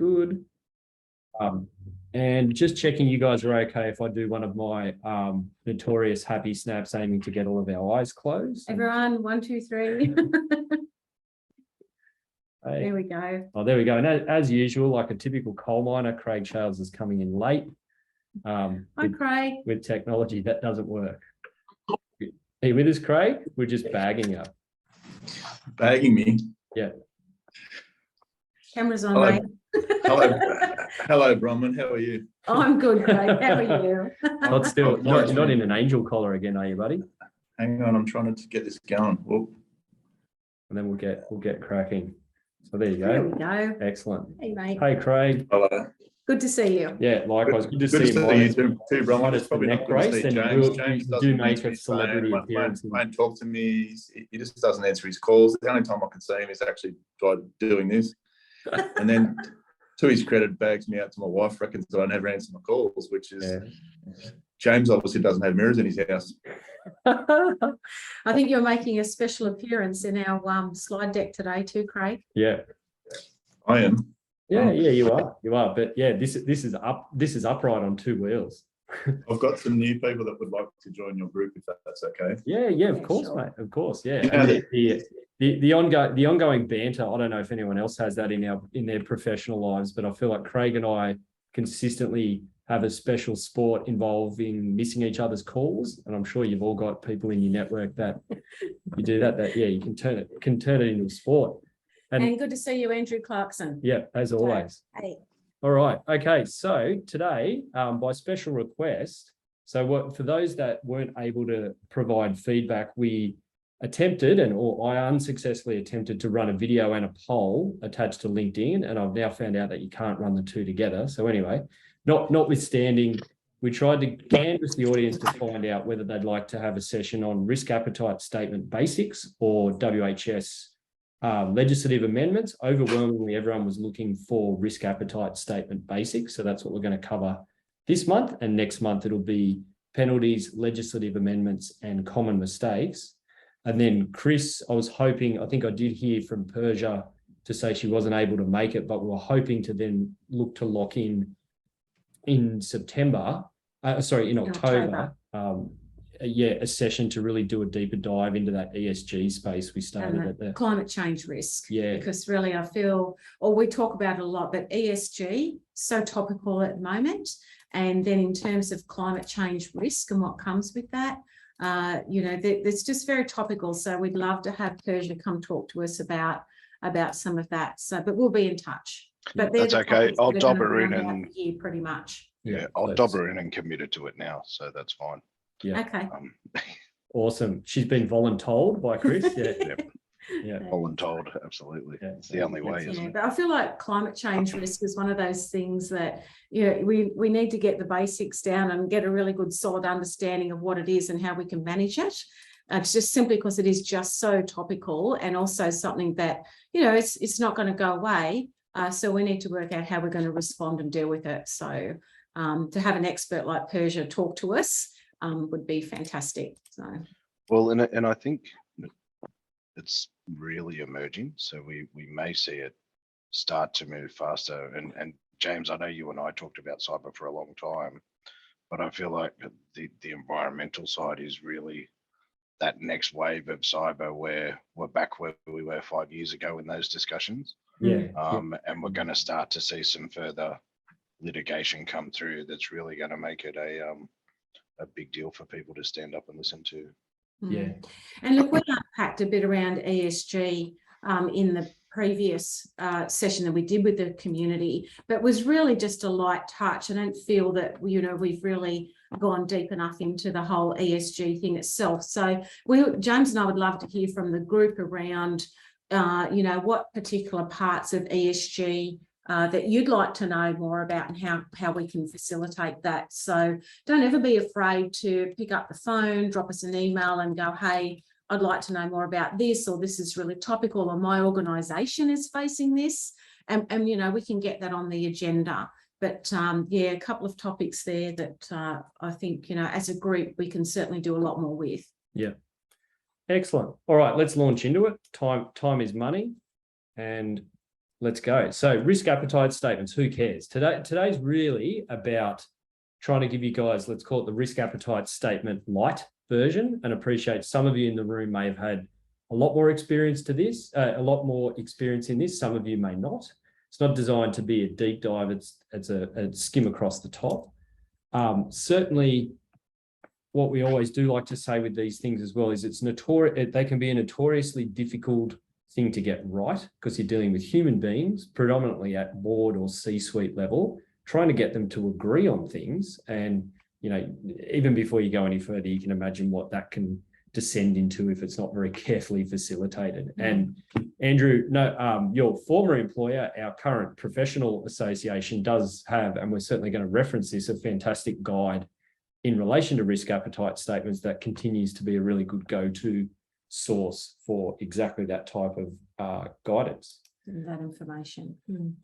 good. And just checking you guys are okay if I do one of my notorious happy snaps, aiming to get all of our eyes closed. Everyone, 1, 2, 3. Hey. There we go. Oh, there we go. And as usual, like a typical coal miner, Craig Shales is coming in late. Hi, Craig. With technology, that doesn't work. Are you with us, Craig? We're just bagging you. Bagging me? Yeah. Camera's on, Hello. mate. Hello, Bronwyn. How are you? I'm good, Craig. How are you? Not in an angel collar again, are you, buddy? Hang on, I'm trying to get this going. Whoop. And then we'll get cracking. So there you go. There we go. Excellent. Hey, mate. Hey, Craig. Hello. Good to see you. Yeah, likewise. Good to Good see to you. see you too, Bronwyn. It's probably neck not good to brace, see then James. you do doesn't make answer a his celebrity phone, appearance. won't talk to me. He just doesn't answer his calls. The only time I can see him is actually by doing this. And then, to his credit, bags me out to my wife, reckons that I never answer my calls, which is James obviously doesn't have mirrors in his house. I think you're making a special appearance in our slide deck today too, Craig. Yeah. I am. Yeah, you are. But yeah, this is upright on 2 wheels. I've got some new people that would like to join your group, if that's okay. Yeah, of course, sure. mate. Of course, yeah. Yeah. The ongoing banter. I don't know if anyone else has that in their professional lives, but I feel like Craig and I consistently have a special sport involving missing each other's calls, and I'm sure you've all got people in your network that you do that. That you can turn it into a sport. And good to see you, Andrew Clarkson. Yeah, as always. Hey. All right. Okay. So today, by special request, for those that weren't able to provide feedback, we attempted, or I unsuccessfully attempted to run a video and a poll attached to LinkedIn, and I've now found out that you can't run the two together. So anyway, notwithstanding, we tried to canvass the audience to find out whether they'd like to have a session on risk appetite statement basics or WHS legislative amendments. Overwhelmingly, everyone was looking for risk appetite statement basics. So that's what we're going to cover this month. And next month, it'll be penalties, legislative amendments, and common mistakes. And then Chris, I think I did hear from Persia to say she wasn't able to make it, but we were hoping to then look to lock in October. A session to really do a deeper dive into that ESG space we started at the climate change risk. Yeah. Because really I feel, or we talk about it a lot, but ESG, so topical at the moment. And then in terms of climate change risk and what comes with that, it's just very topical. So we'd love to have Persia come talk to us about some of that. So, but we'll be in touch. But that's okay. I'll dob her in and here pretty much. Yeah, I'll dob her in and committed to it now. So that's fine. Yeah. Okay. Awesome. She's been voluntold by Chris. Yeah. Yeah. Voluntold, absolutely. Yeah. It's the only way, isn't it? But I feel like climate change risk is one of those things that we need to get the basics down and get a really good solid understanding of what it is and how we can manage it. It's just simply because it is just so topical, and also something that it's not going to go away. So we need to work out how we're going to respond and deal with it. So to have an expert like Persia talk to us would be fantastic. So well, and I think it's really emerging, so we may see it start to move faster. And James, I know you and I talked about cyber for a long time, but I feel like the environmental side is really that next wave of cyber, where we're back where we were 5 years ago in those discussions. And we're going to start to see some further litigation come through that's really going to make it a big deal for people to stand up and listen to. Yeah. And look, we unpacked a bit around ESG in the previous session that we did with the community, but was really just a light touch. I don't feel that we've really gone deep enough into the whole ESG thing itself. So James and I would love to hear from the group around what particular parts of ESG that you'd like to know more about, and how we can facilitate that. So don't ever be afraid to pick up the phone, drop us an email and go, hey, I'd like to know more about this, or this is really topical, or my organisation is facing this. And we can get that on the agenda. But a couple of topics there that I think, as a group, we can certainly do a lot more with. Yeah. Excellent. All right, let's launch into it. Time is money. And let's go. So risk appetite statements, who cares? Today's really about trying to give you guys, let's call it the risk appetite statement light version, and appreciate some of you in the room may have had a lot more experience in this. Some of you may not. It's not designed to be a deep dive. It's a skim across the top. Certainly, what we always do like to say with these things as well is they can be a notoriously difficult thing to get right, because you're dealing with human beings, predominantly at board or C-suite level, trying to get them to agree on things. And, even before you go any further, you can imagine what that can descend into if it's not very carefully facilitated. And Andrew, your former employer, our current professional association, does have, and we're certainly going to reference this, a fantastic guide in relation to risk appetite statements that continues to be a really good go-to source for exactly that type of guidance. That information.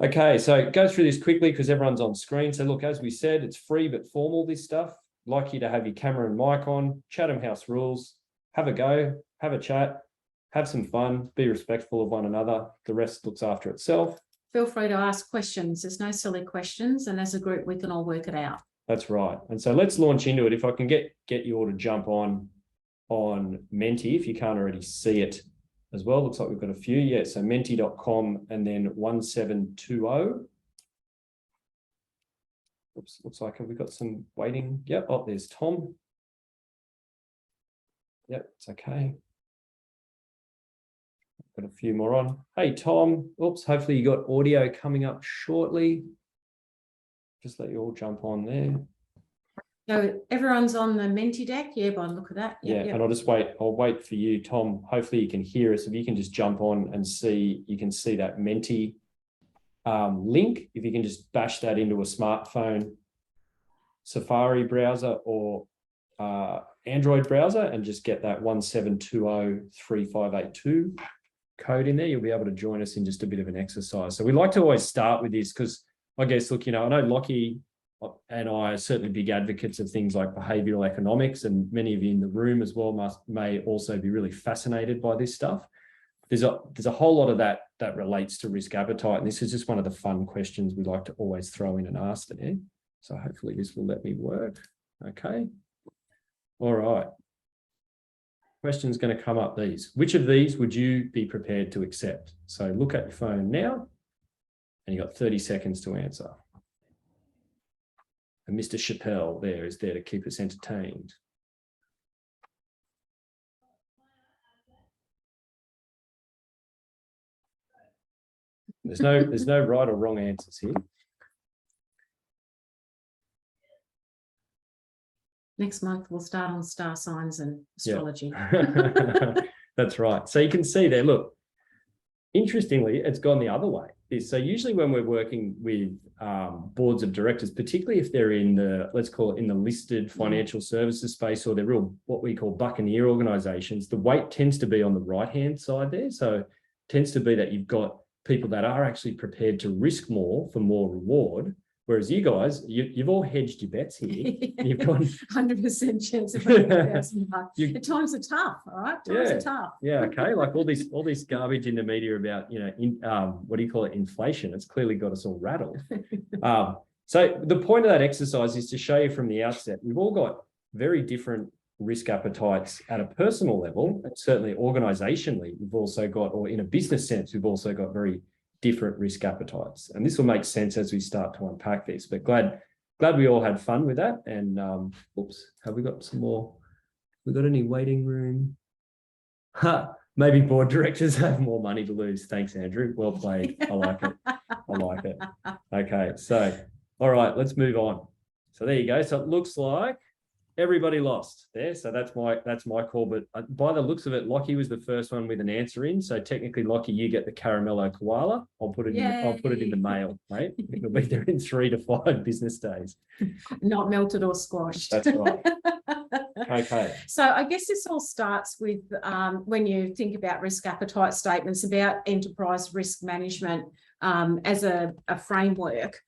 Okay, so go through this quickly because everyone's on screen. So look, as we said, it's free but formal, this stuff. Like you to have your camera and mic on, Chatham House rules, have a go, have a chat, have some fun, be respectful of one another. The rest looks after itself. Feel free to ask questions. There's no silly questions. And as a group, we can all work it out. That's right. And so let's launch into it. If I can get you all to jump on Menti, if you can't already see it as well. Looks like we've got a few. Yeah, so menti.com and then 1720. Oops, looks like we've got some waiting. Yep. Oh, there's Tom. Yep, it's okay. Got a few more on. Hey, Tom. Oops, hopefully you got audio coming up shortly. Just let you all jump on there. So everyone's on the Menti deck. Yeah, by the look of that. Yeah, and I'll wait for you, Tom. Hopefully you can hear us. If you can just jump on and you can see that Menti link. If you can just bash that into a smartphone, Safari browser or Android browser and just get that 17203582 code in there, you'll be able to join us in just a bit of an exercise. So we like to always start with this because I guess, look, I know Lockie and I are certainly big advocates of things like behavioral economics, and many of you in the room as well may also be really fascinated by this stuff. There's a whole lot of that relates to risk appetite, and this is just one of the fun questions we like to always throw in and ask there. So hopefully this will let me work. Okay. All right. Question's going to come up these. Which of these would you be prepared to accept? So look at your phone now, and you've got 30 seconds to answer. And Mr. Chappelle is there to keep us entertained. There's no right or wrong answers here. Next month, we'll start on star signs and astrology. Yeah. That's right. So you can see there, look, interestingly, it's gone the other way. So usually when we're working with boards of directors, particularly if they're in the, let's call it in the listed financial services space, or they're real, what we call buccaneer organizations, the weight tends to be on the right-hand side there. So it tends to be that you've got people that are actually prepared to risk more for more reward. Whereas you guys, you've all hedged your bets here. You've got 100% chance of $100,000. Times are tough, all right? Times are tough. Yeah, okay. Like all this garbage in the media about, what do you call it, inflation. It's clearly got us all rattled. So the point of that exercise is to show you from the outset, we've all got very different risk appetites at a personal level, and certainly organizationally, we've also got, or in a business sense, we've also got very different risk appetites. And this will make sense as we start to unpack this, but glad we all had fun with that. And oops, have we got some more? We got any waiting room? Maybe board directors have more money to lose. Thanks, Andrew. Well played. I like it. I like it. Okay, so all right, let's move on. So there you go. So it looks like everybody lost there. So that's my call. But by the looks of it, Lockie was the first one with an answer in. So technically, Lockie, you get the caramello koala. I'll put it in the mail, mate. It'll be there in 3 to 5 business days. Not melted or squashed. That's right. Okay. So I guess this all starts with when you think about risk appetite statements, about enterprise risk management as a framework.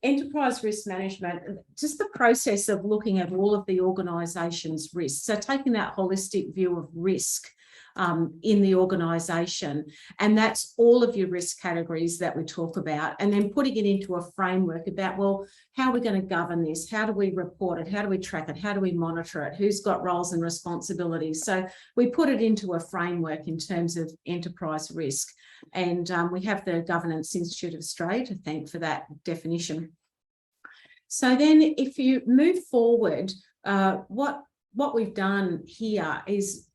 Enterprise risk management, just the process of looking at all of the organisation's risks. So taking that holistic view of risk in the organisation. And that's all of your risk categories that we talk about, and then putting it into a framework about, well, how are we going to govern this? How do we report it? How do we track it? How do we monitor it? Who's got roles and responsibilities? So we put it into a framework in terms of enterprise risk. And we have the Governance Institute of Australia to thank for that definition. So then if you move forward, what we've done here is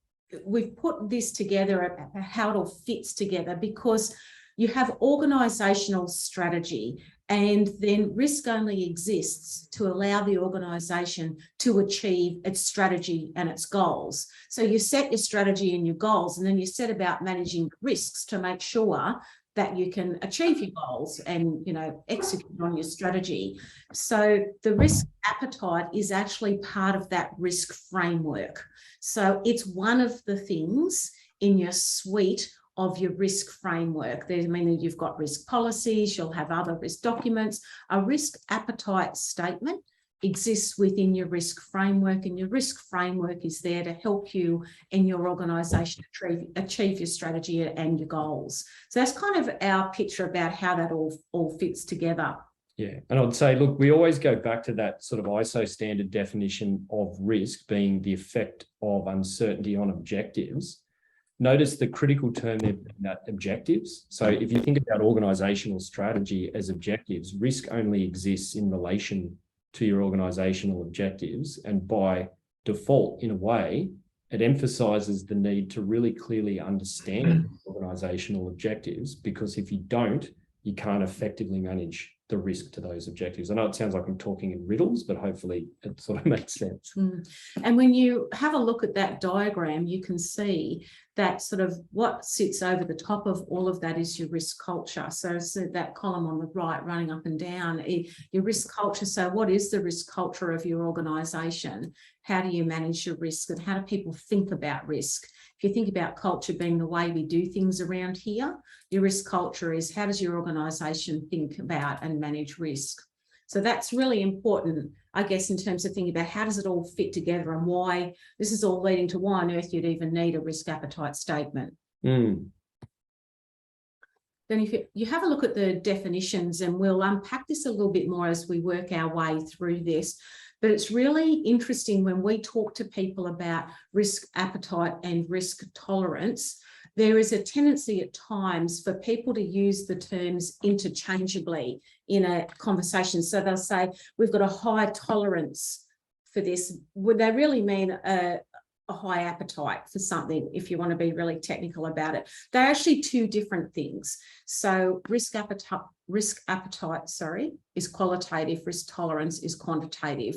we've put this together, how it all fits together, because you have organisational strategy, and then risk only exists to allow the organisation to achieve its strategy and its goals. So you set your strategy and your goals, and then you set about managing risks to make sure that you can achieve your goals and, you know, execute on your strategy. So the risk appetite is actually part of that risk framework. So it's one of the things in your suite of your risk framework. I mean, you've got risk policies, you'll have other risk documents. A risk appetite statement exists within your risk framework, and your risk framework is there to help you in your organisation achieve your strategy and your goals. So that's kind of our picture about how that all fits together. Yeah, and I'd say, look, we always go back to that sort of ISO standard definition of risk being the effect of uncertainty on objectives. Notice the critical term there, that objectives. So if you think about organisational strategy as objectives, risk only exists in relation to your organisational objectives, and by default, in a way, it emphasises the need to really clearly understand organisational objectives, because if you don't, you can't effectively manage the risk to those objectives. I know it sounds like I'm talking in riddles, but hopefully it sort of makes sense. And when you have a look at that diagram, you can see that sort of what sits over the top of all of that is your risk culture. So that column on the right running up and down, your risk culture. So what is the risk culture of your organisation? How do you manage your risk, and how do people think about risk? If you think about culture being the way we do things around here, your risk culture is how does your organisation think about and manage risk? So that's really important, I guess, in terms of thinking about how does it all fit together, and why this is all leading to why on earth you'd even need a risk appetite statement. Then if you have a look at the definitions, and we'll unpack this a little bit more as we work our way through this, but it's really interesting when we talk to people about risk appetite and risk tolerance. There is a tendency at times for people to use the terms interchangeably in a conversation. So they'll say, we've got a high tolerance for this. Would they really mean a high appetite for something, if you want to be really technical about it? They're actually two different things. So risk appetite, is qualitative, risk tolerance is quantitative.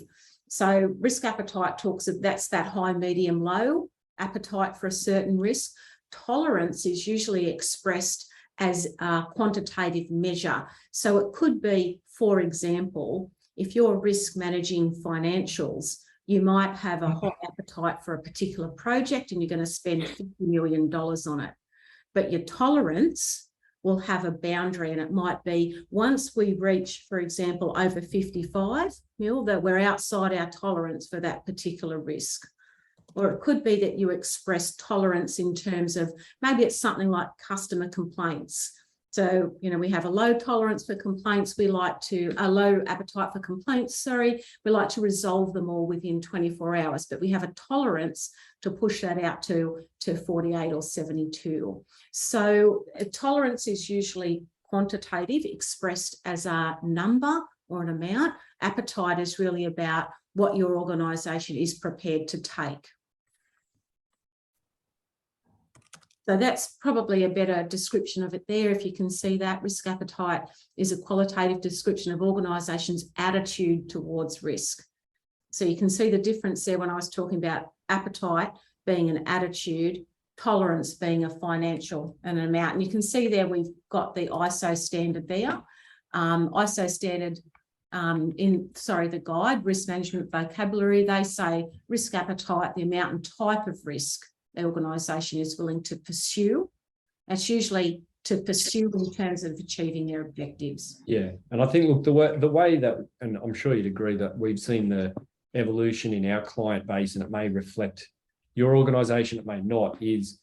So risk appetite talks of that's that high, medium, low appetite for a certain risk. Tolerance is usually expressed as a quantitative measure. So it could be, for example, if you're risk managing financials, you might have a high appetite for a particular project and you're going to spend $50 million on it. But your tolerance will have a boundary, and it might be once we reach, for example, over 55 mil, that we're outside our tolerance for that particular risk. Or it could be that you express tolerance in terms of maybe it's something like customer complaints. So, you know, we have a low tolerance for complaints. A low appetite for complaints, we like to resolve them all within 24 hours, but we have a tolerance to push that out to 48 or 72. So tolerance is usually quantitative, expressed as a number or an amount. Appetite is really about what your organisation is prepared to take. So that's probably a better description of it there. If you can see that, risk appetite is a qualitative description of organisations' attitude towards risk. So you can see the difference there when I was talking about appetite being an attitude, tolerance being a financial and an amount. And you can see there we've got the ISO standard there. ISO standard the guide, risk management vocabulary, they say risk appetite, the amount and type of risk the organisation is willing to pursue. That's usually to pursue in terms of achieving their objectives. Yeah, and I think, look, the way that, and I'm sure you'd agree that we've seen the evolution in our client base, and it may reflect your organisation, it may not, is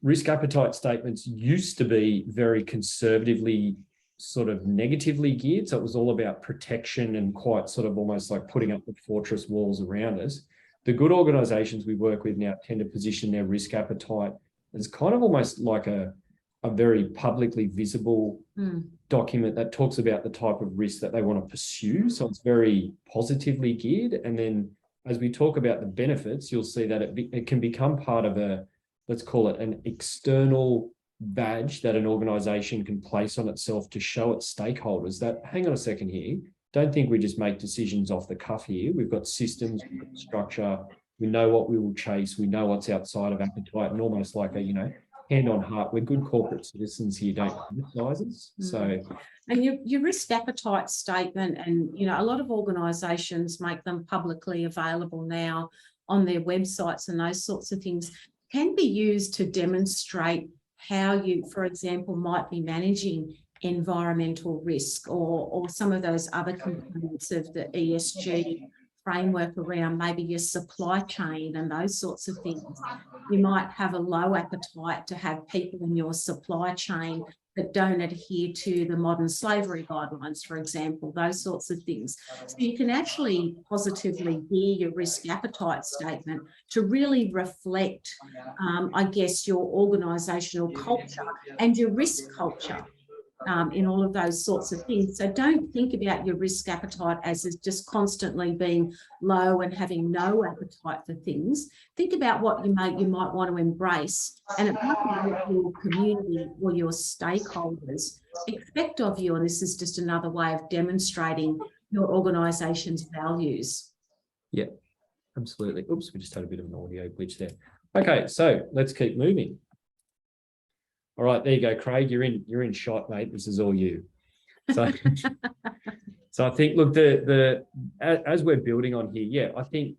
risk appetite statements used to be very conservatively sort of negatively geared. So it was all about protection and quite sort of almost like putting up the fortress walls around us. The good organizations we work with now tend to position their risk appetite as kind of almost like a very publicly visible document that talks about the type of risk that they want to pursue. So it's very positively geared. And then as we talk about the benefits, you'll see that it can become part of a, let's call it an external badge that an organization can place on itself to show its stakeholders that, hang on a second here, don't think we just make decisions off the cuff here. We've got systems, we've got structure, we know what we will chase, we know what's outside of appetite, and almost like a, hand on heart, we're good corporate citizens here, don't criticise. So, and your risk appetite statement, and a lot of organisations make them publicly available now on their websites, and those sorts of things can be used to demonstrate how you, for example, might be managing environmental risk or some of those other components of the ESG framework around maybe your supply chain and those sorts of things. You might have a low appetite to have people in your supply chain that don't adhere to the modern slavery guidelines, for example, those sorts of things. So you can actually positively gear your risk appetite statement to really reflect, I guess, your organisational culture and your risk culture. In all of those sorts of things. So don't think about your risk appetite as just constantly being low and having no appetite for things. Think about what you might want to embrace, and it might be what your community or your stakeholders expect of you. And this is just another way of demonstrating your organisation's values. Yeah, absolutely. Oops, we just had a bit of an audio glitch there. Okay, so let's keep moving. All right, there you go, Craig. You're in shot, mate. This is all you. So, so I think, look, as we're building on here, yeah, I think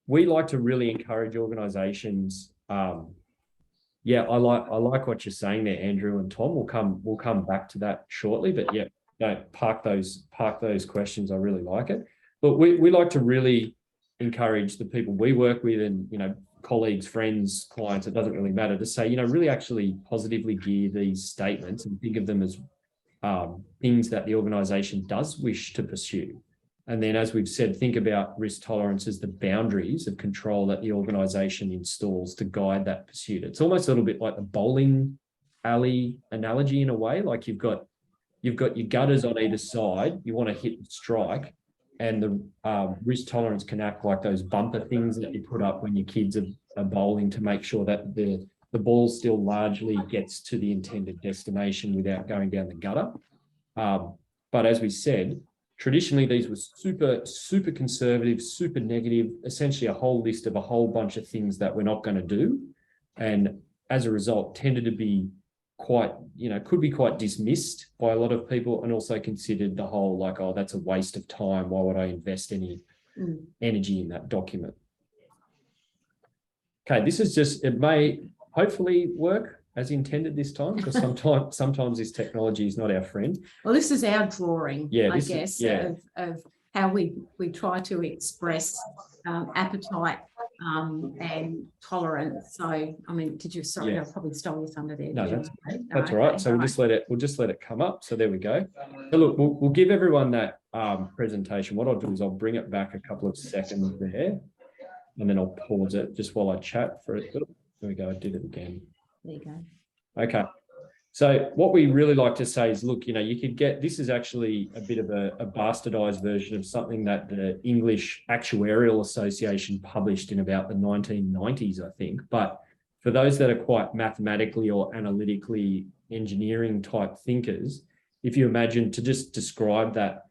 we like to really encourage organisations. Yeah, I like what you're saying there, Andrew and Tom. We'll come back to that shortly, but yeah, don't park those questions. I really like it. But we like to really encourage the people we work with, and colleagues, friends, clients, it doesn't really matter, to say, really actually positively gear these statements and think of them as things that the organisation does wish to pursue. And then, as we've said, think about risk tolerance as the boundaries of control that the organisation installs to guide that pursuit. It's almost a little bit like the bowling alley analogy in a way. Like you've got your gutters on either side, you want to hit and strike, and the risk tolerance can act like those bumper things that you put up when your kids are bowling to make sure that the ball still largely gets to the intended destination without going down the gutter. But as we said, traditionally these were super conservative, super negative, essentially a whole list of a whole bunch of things that we're not going to do. And as a result, tended to be quite, could be quite dismissed by a lot of people, and also considered the whole like, oh, that's a waste of time. Why would I invest any energy in that document? Okay, this is just, it may hopefully work as intended this time, because sometimes this technology is not our friend. Well, this is our drawing, yeah, I guess, of how we try to express appetite and tolerance. So, I mean, sorry, I probably stole your thunder there. No, that's all right. So we'll just let it come up. So there we go. So look, we'll give everyone that presentation. What I'll do is I'll bring it back a couple of seconds there, and then I'll pause it just while I chat for it. There we go. I did it again. There you go. Okay. So what we really like to say is, look, you could get, this is actually a bit of a bastardized version of something that the English Actuarial Association published in about the 1990s, I think. But for those that are quite mathematically or analytically engineering type thinkers, if you imagine to just describe that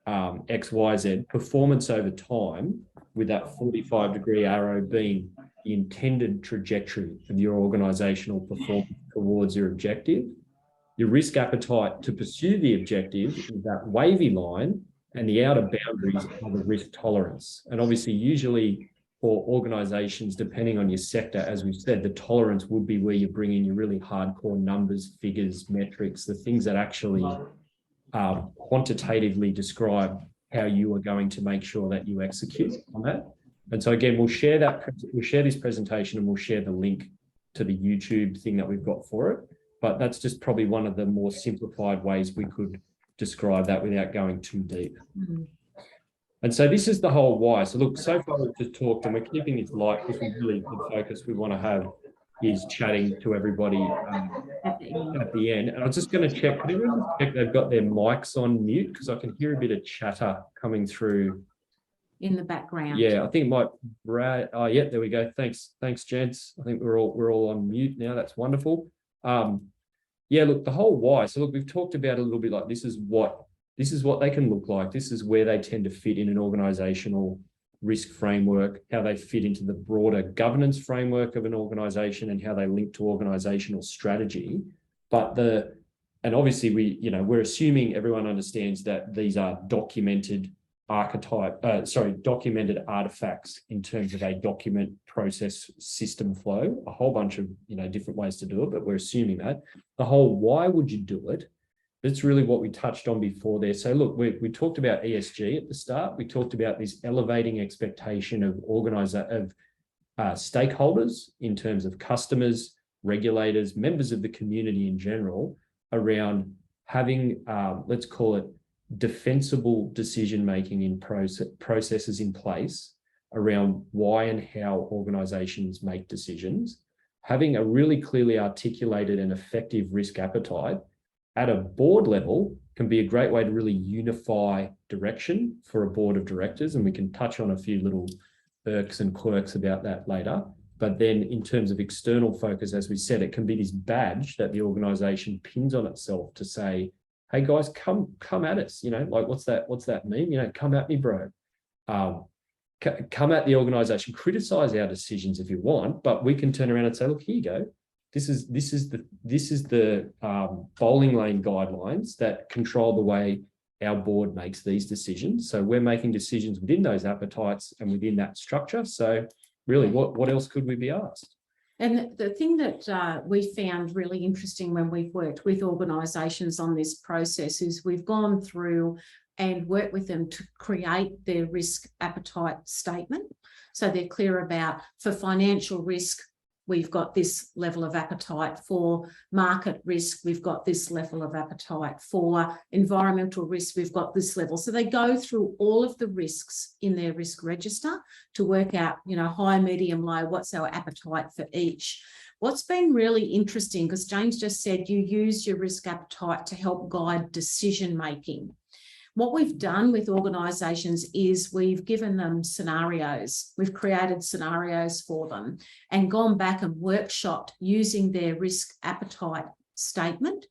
XYZ performance over time, with that 45-degree arrow being the intended trajectory of your organizational performance towards your objective, your risk appetite to pursue the objective is that wavy line, and the outer boundaries are the risk tolerance. And obviously, usually for organizations, depending on your sector, as we've said, the tolerance would be where you bring in your really hardcore numbers, figures, metrics, the things that actually quantitatively describe how you are going to make sure that you execute on that. And so again, we'll share this presentation, and we'll share the link to the YouTube thing that we've got for it. But that's just probably one of the more simplified ways we could describe that without going too deep. Mm. And so this is the whole why. So look, so far we've just talked, and we're keeping this light because we really, the focus we want to have is chatting to everybody At the end. at the end. And I'm just going to check, could everyone just check they've got their mics on mute, because I can hear a bit of chatter coming through. In the background. Yeah, I think it might, Brad, oh yeah, there we go. Thanks, gents. I think we're all on mute now. That's wonderful. Yeah, look, the whole why. So look, we've talked about a little bit, like this is what they can look like. This is where they tend to fit in an organizational risk framework, how they fit into the broader governance framework of an organization, and how they link to organizational strategy. And obviously we're assuming everyone understands that these are documented documented artifacts in terms of a document process system flow, a whole bunch of different ways to do it, but we're assuming that. The whole why would you do it? That's really what we touched on before there. So look, we talked about ESG at the start. We talked about this elevating expectation of stakeholders in terms of customers, regulators, members of the community in general, around having, let's call it, defensible decision-making in processes in place around why and how organizations make decisions, having a really clearly articulated and effective risk appetite at a board level can be a great way to really unify direction for a board of directors. And we can touch on a few little irks and quirks about that later. But then in terms of external focus, as we said, it can be this badge that the organization pins on itself to say, hey guys, come at us, like what's that mean? Come at me, bro. Come at the organization, criticize our decisions if you want, but we can turn around and say, look, here you go. This is the bowling lane guidelines that control the way our board makes these decisions. So we're making decisions within those appetites and within that structure. So really, what else could we be asked? And the thing that we found really interesting when we've worked with organisations on this process is we've gone through and worked with them to create their risk appetite statement. So they're clear about, for financial risk, we've got this level of appetite. For market risk, we've got this level of appetite. For environmental risk, we've got this level. So they go through all of the risks in their risk register to work out, high, medium, low, what's our appetite for each. What's been really interesting, because James just said you use your risk appetite to help guide decision making. What we've done with organisations is we've given them scenarios. We've created scenarios for them and gone back and workshopped using their risk appetite statement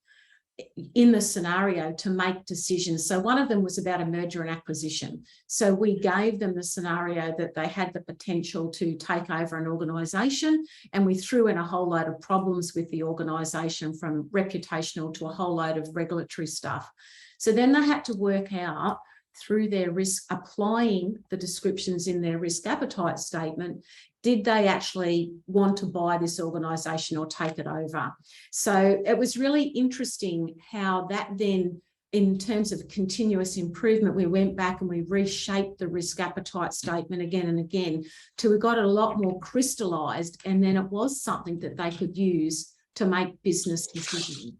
in the scenario to make decisions. So one of them was about a merger and acquisition. So we gave them the scenario that they had the potential to take over an organisation, and we threw in a whole load of problems with the organisation, from reputational to a whole load of regulatory stuff. So then they had to work out through their risk, applying the descriptions in their risk appetite statement, did they actually want to buy this organisation or take it over? So it was really interesting how that then, in terms of continuous improvement, we went back and we reshaped the risk appetite statement again and again till we got it a lot more crystallised, and then it was something that they could use to make business decisions.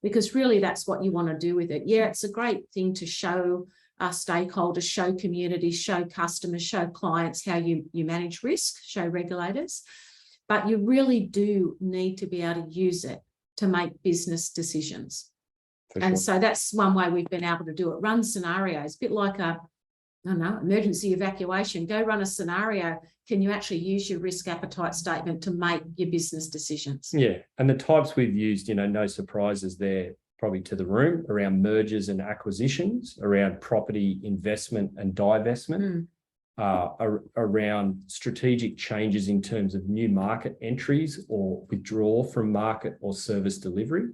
Because really that's what you want to do with it. Yeah, it's a great thing to show our stakeholders, show communities, show customers, show clients how you manage risk, show regulators. But you really do need to be able to use it to make business decisions. And so that's one way we've been able to do it. Run scenarios, a bit like emergency evacuation. Go run a scenario. Can you actually use your risk appetite statement to make your business decisions? Yeah, and the types we've used, no surprises there probably to the room, around mergers and acquisitions, around property investment and divestment, around strategic changes in terms of new market entries or withdrawal from market or service delivery.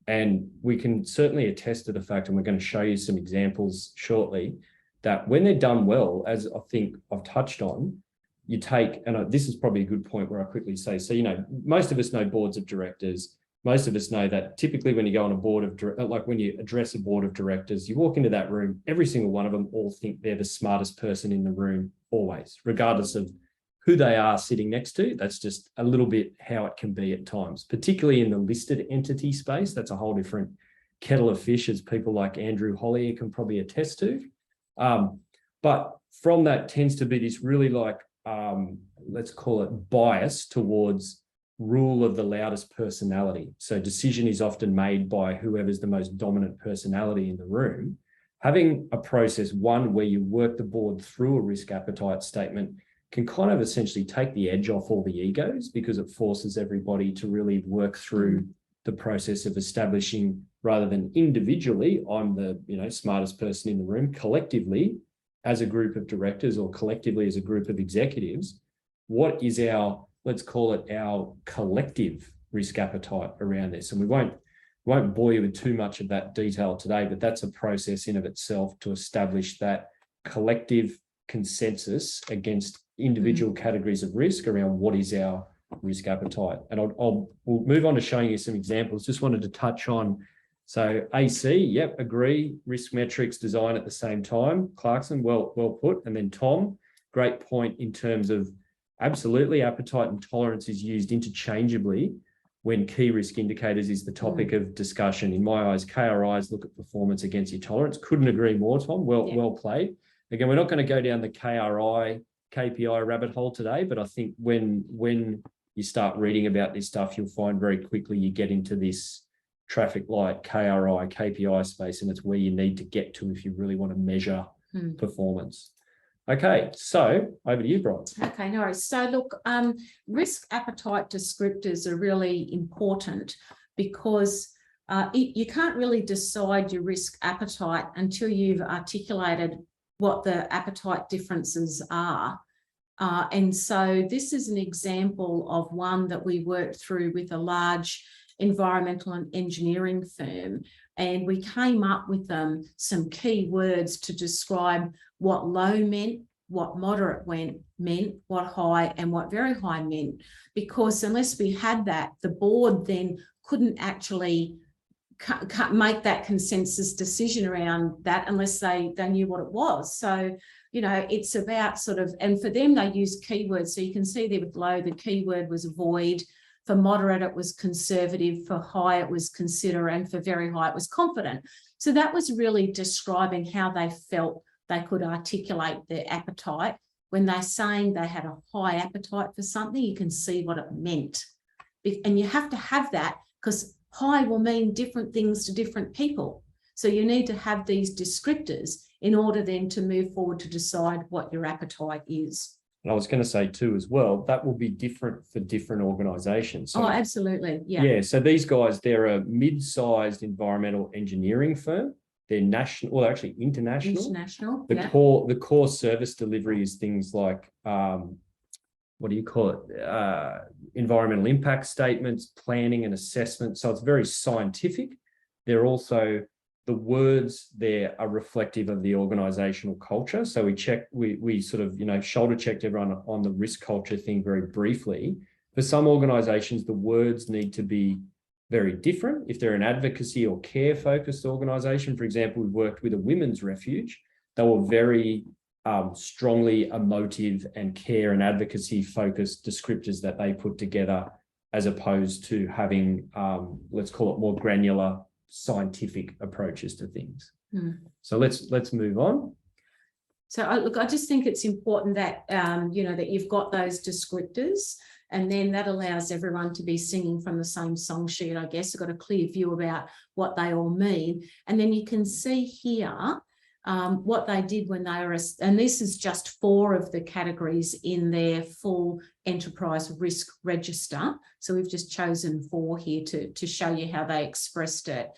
And we can certainly attest to the fact, and we're going to show you some examples shortly, that when they're done well, as I think I've touched on, you take, and this is probably a good point where I quickly say, so, most of us know boards of directors. Most of us know that typically when you go on a board of, like when you address a board of directors, you walk into that room, every single one of them all think they're the smartest person in the room always, regardless of who they are sitting next to. That's just a little bit how it can be at times, particularly in the listed entity space. That's a whole different kettle of fish, as people like Andrew Hollier can probably attest to. But from that tends to be this really like, let's call it bias towards rule of the loudest personality. So decision is often made by whoever's the most dominant personality in the room. Having a process, one where you work the board through a risk appetite statement, can kind of essentially take the edge off all the egos, because it forces everybody to really work through the process of establishing, rather than individually, I'm the smartest person in the room, collectively as a group of directors or collectively as a group of executives, what is our, let's call it our collective risk appetite around this? And we won't bore you with too much of that detail today, but that's a process in of itself to establish that collective consensus against individual categories of risk around what is our risk appetite. And we'll move on to showing you some examples. Just wanted to touch on, so AC, yep, agree, risk metrics design at the same time. Clarkson, well put. And then Tom, great point in terms of absolutely appetite and tolerance is used interchangeably when key risk indicators is the topic of discussion. In my eyes, KRIs look at performance against your tolerance. Couldn't agree more, Tom. Well played. Again, we're not going to go down the KRI, KPI rabbit hole today, but I think when you start reading about this stuff, you'll find very quickly you get into this traffic light, KRI, KPI space, and it's where you need to get to if you really want to measure performance. Okay, so over to you, Brian. Okay, no worries. So look, risk appetite descriptors are really important, because you can't really decide your risk appetite until you've articulated what the appetite differences are. And so this is an example of one that we worked through with a large environmental and engineering firm, and we came up with some key words to describe what low meant, what moderate meant, what high and what very high meant, because unless we had that, the board then couldn't actually make that consensus decision around that unless they knew what it was. So, it's about sort of, and for them, they use keywords. So you can see there with low, the keyword was avoid. For moderate, it was conservative. For high, it was consider. And for very high, it was confident. So that was really describing how they felt they could articulate their appetite. When they're saying they had a high appetite for something, you can see what it meant. And you have to have that, because high will mean different things to different people. So you need to have these descriptors in order then to move forward to decide what your appetite is. And I was going to say too, as well, that will be different for different organizations. So, absolutely. Yeah. Yeah. So these guys, they're a mid-sized environmental engineering firm. They're national, well, actually international. International. The core service delivery is things like, what do you call it? Environmental impact statements, planning and assessment. So it's very scientific. They're also, the words there are reflective of the organizational culture. So we sort of, shoulder checked everyone on the risk culture thing very briefly. For some organizations, the words need to be very different. If they're an advocacy or care focused organization, for example, we worked with a women's refuge. They were very strongly emotive and care and advocacy focused descriptors that they put together, as opposed to having, let's call it more granular scientific approaches to things. So let's move on. So I just think it's important that, that you've got those descriptors, and then that allows everyone to be singing from the same song sheet, I guess. I've got a clear view about what they all mean. And then you can see here what they did when they were, and this is just 4 of the categories in their full enterprise risk register. So we've just chosen 4 here to show you how they expressed it.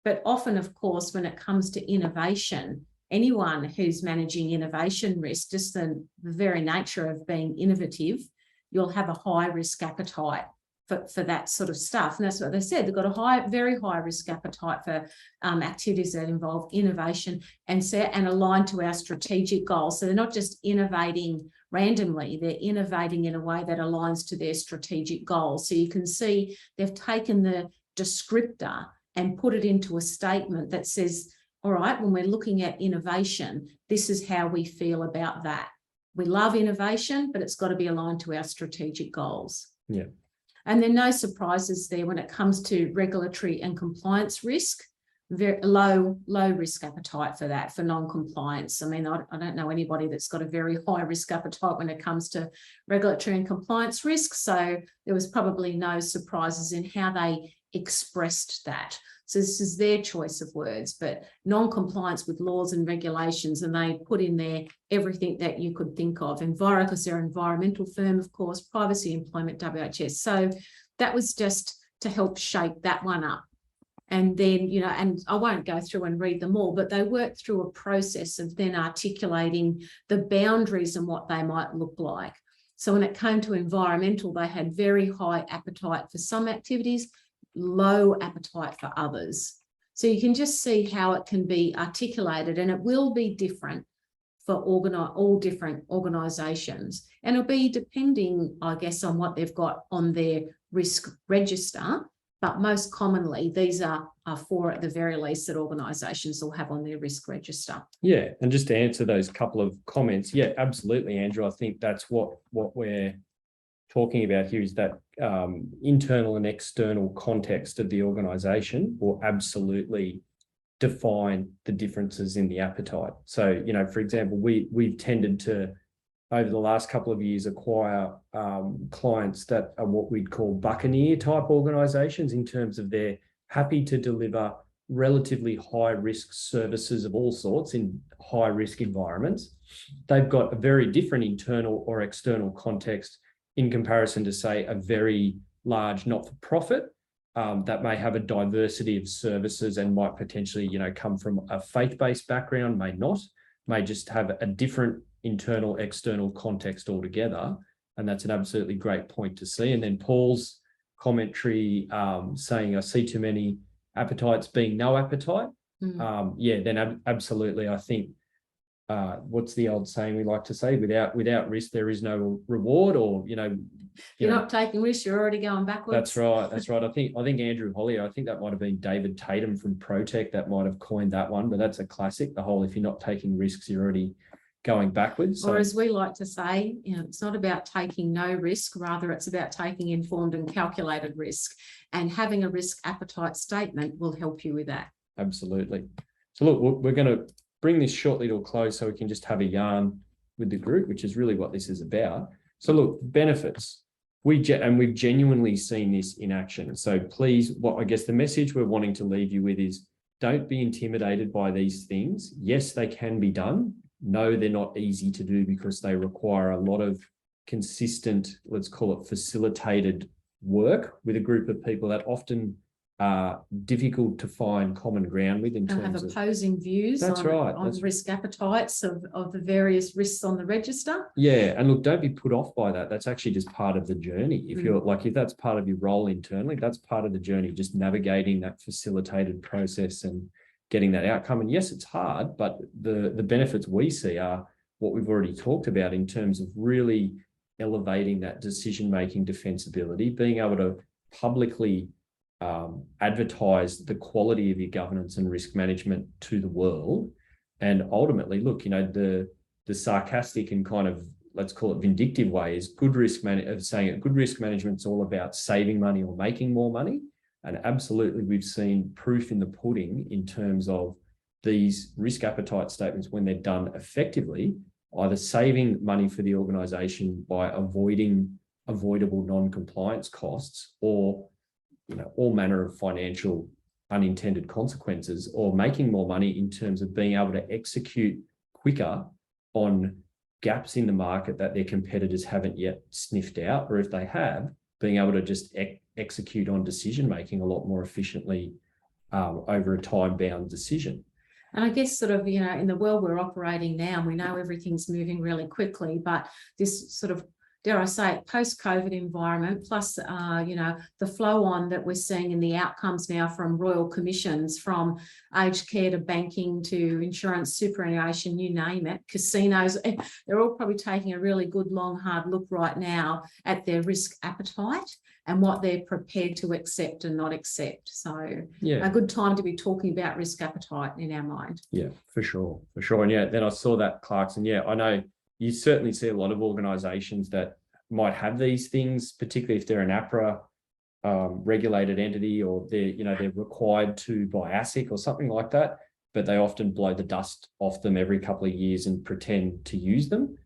But often, of course, when it comes to innovation, anyone who's managing innovation risk, just the very nature of being innovative, you'll have a high risk appetite for that sort of stuff. And that's what they said. They've got a very high risk appetite for activities that involve innovation and aligned to our strategic goals. So they're not just innovating randomly, they're innovating in a way that aligns to their strategic goals. So you can see they've taken the descriptor and put it into a statement that says, all right, when we're looking at innovation, this is how we feel about that. We love innovation, but it's got to be aligned to our strategic goals. Yeah. And there are no surprises there when it comes to regulatory and compliance risk. Very low risk appetite for that, for non-compliance. I mean, I don't know anybody that's got a very high risk appetite when it comes to regulatory and compliance risk. So there was probably no surprises in how they expressed that. So this is their choice of words, but non-compliance with laws and regulations, and they put in there everything that you could think of. Because they're an environmental firm, of course, privacy, employment, WHS. So that was just to help shape that one up. And then, you know, and I won't go through and read them all, but they worked through a process of then articulating the boundaries and what they might look like. So when it came to environmental, they had very high appetite for some activities, low appetite for others. So you can just see how it can be articulated, and it will be different for all different organisations. And it'll be depending, I guess, on what they've got on their risk register. But most commonly, these are four at the very least that organisations will have on their risk register. Yeah, and just to answer those couple of comments, yeah, absolutely, Andrew. I think that's what we're talking about here, is that internal and external context of the organisation will absolutely define the differences in the appetite. So, you know, for example, we've tended to, over the last couple of years, acquire clients that are what we'd call buccaneer type organisations, in terms of they're happy to deliver relatively high risk services of all sorts in high risk environments. They've got a very different internal or external context in comparison to, say, a very large not-for-profit that may have a diversity of services and might potentially, you know, come from a faith-based background, may not, may just have a different internal, external context altogether. And that's an absolutely great point to see. And then Paul's commentary saying, I see too many appetites being no appetite. Yeah, then absolutely. I think, what's the old saying we like to say? Without risk, there is no reward, or, you know, you're not taking risks, you're already going backwards. That's right. That's right. I think Andrew Hollier, I think that might have been David Tatum from Protec that might have coined that one, but that's a classic. The whole, if you're not taking risks, you're already going backwards. Or as we like to say, you know, it's not about taking no risk, rather it's about taking informed and calculated risk, and having a risk appetite statement will help you with that. Absolutely. So look, we're going to bring this shortly to a close so we can just have a yarn with the group, which is really what this is about. So look, benefits. We've genuinely seen this in action. So please, what I guess the message we're wanting to leave you with is, don't be intimidated by these things. Yes, they can be done. No, they're not easy to do, because they require a lot of consistent, let's call it facilitated work with a group of people that often are difficult to find common ground with in terms of opposing views on risk appetites of the various risks on the register. Yeah, and look, don't be put off by that. That's actually just part of the journey. If you're like, if that's part of your role internally, that's part of the journey, just navigating that facilitated process and getting that outcome. And yes, it's hard, but the benefits we see are what we've already talked about in terms of really elevating that decision-making defensibility, being able to publicly advertise the quality of your governance and risk management to the world. And ultimately, look, you know, the sarcastic and kind of, let's call it vindictive way is good risk management is all about saving money or making more money. And absolutely, we've seen proof in the pudding in terms of these risk appetite statements, when they're done effectively, either saving money for the organisation by avoiding avoidable non-compliance costs, or, you know, all manner of financial unintended consequences, or making more money in terms of being able to execute quicker on gaps in the market that their competitors haven't yet sniffed out, or if they have, being able to just execute on decision-making a lot more efficiently over a time-bound decision. And I guess sort of, you know, in the world we're operating now, we know everything's moving really quickly, but this sort of, dare I say it, post-COVID environment, plus, you know, the flow on that we're seeing in the outcomes now from royal commissions, from aged care to banking to insurance, superannuation, you name it, casinos, they're all probably taking a really good, long, hard look right now at their risk appetite and what they're prepared to accept and not accept. So yeah, a good time to be talking about risk appetite in our mind. Yeah, for sure. And yeah, then I saw that, Clarkson. Yeah, I know you certainly see a lot of organisations that might have these things, particularly if they're an APRA regulated entity, or they're required to by ASIC or something like that, but they often blow the dust off them every couple of years and pretend to use them.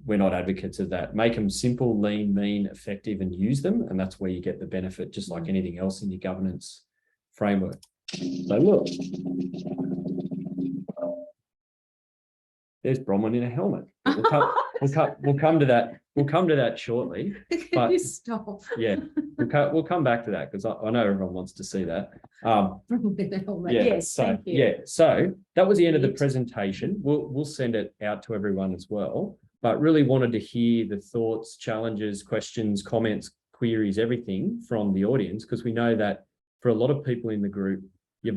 We're not advocates of that. Make them simple, lean, mean, effective, and use them. And that's where you get the benefit, just like anything else in your governance framework. So look, there's Bronwyn in a helmet. We'll come to that. We'll come to that shortly. But You stop. yeah, we'll come back to that, because I know everyone wants to see that. Yes, so thank you. yeah, so that was the end of the presentation. We'll send it out to everyone as well, but really wanted to hear the thoughts, challenges, questions, comments, queries, everything from the audience, because we know that for a lot of people in the group, you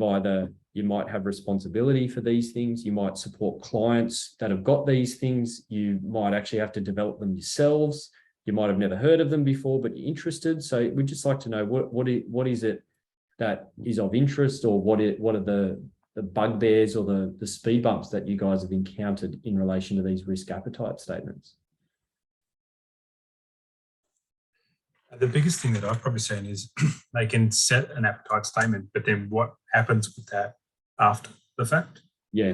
might have responsibility for these things, you might support clients that have got these things, you might actually have to develop them yourselves, you might have never heard of them before, but you're interested. So we'd just like to know what is it that is of interest, or what are the bugbears or the speed bumps that you guys have encountered in relation to these risk appetite statements? The biggest thing that I've probably seen is they can set an appetite statement, but then what happens with that after the fact? Yeah.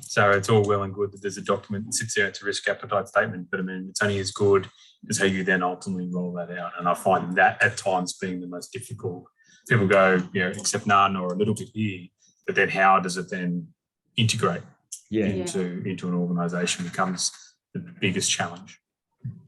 So it's all well and good that there's a document that sits there, it's a risk appetite statement, but I mean, it's only as good as how you then ultimately roll that out. And I find that at times being the most difficult. People go, accept none or a little bit here, but then how does it then integrate into an organisation becomes the biggest challenge.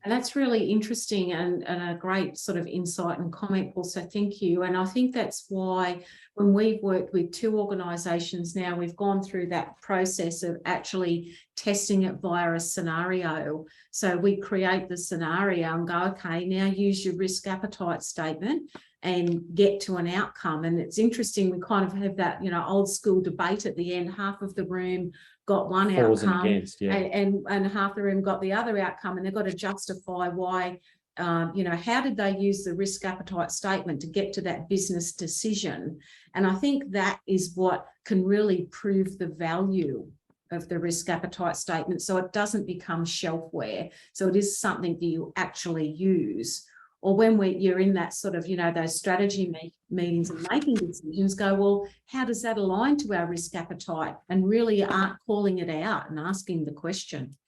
And that's really interesting and a great sort of insight and comment, Paul. So thank you. And I think that's why when we've worked with 2 organisations now, we've gone through that process of actually testing it via a scenario. So we create the scenario and go, okay, now use your risk appetite statement and get to an outcome. And it's interesting, we kind of have that, old school debate at the end. Half of the room got one outcome and half the room got the other outcome, and they've got to justify why, how did they use the risk appetite statement to get to that business decision? And I think that is what can really prove the value of the risk appetite statement, so it doesn't become shelfware. So it is something that you actually use. Or when you're in that sort of, those strategy meetings and making decisions, go, well, how does that align to our risk appetite? And really aren't calling it out and asking the question.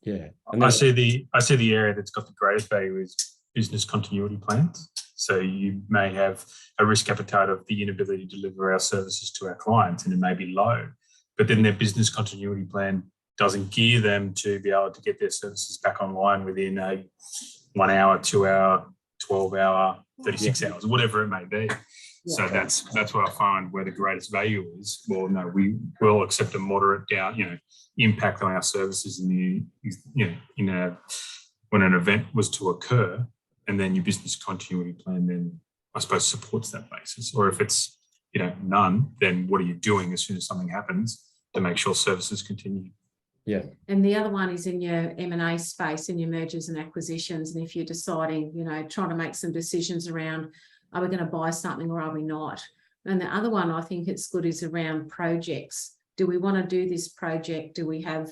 Yeah. I see the area that's got the greatest value is business continuity plans. So you may have a risk appetite of the inability to deliver our services to our clients, and it may be low, but then their business continuity plan doesn't gear them to be able to get their services back online within a 1 hour, 2 hour, 12 hour, 36 hours, whatever it may be. So that's what I find where the greatest value is. Well, no, we will accept a moderate down, impact on our services when an event was to occur, and then your business continuity plan then I suppose supports that basis. Or if it's none, then what are you doing as soon as something happens to make sure services continue? Yeah. And the other one is in your M&A space, in your mergers and acquisitions. And if you're deciding, trying to make some decisions around, are we going to buy something or are we not? And the other one I think it's good is around projects. Do we want to do this project? Do we have,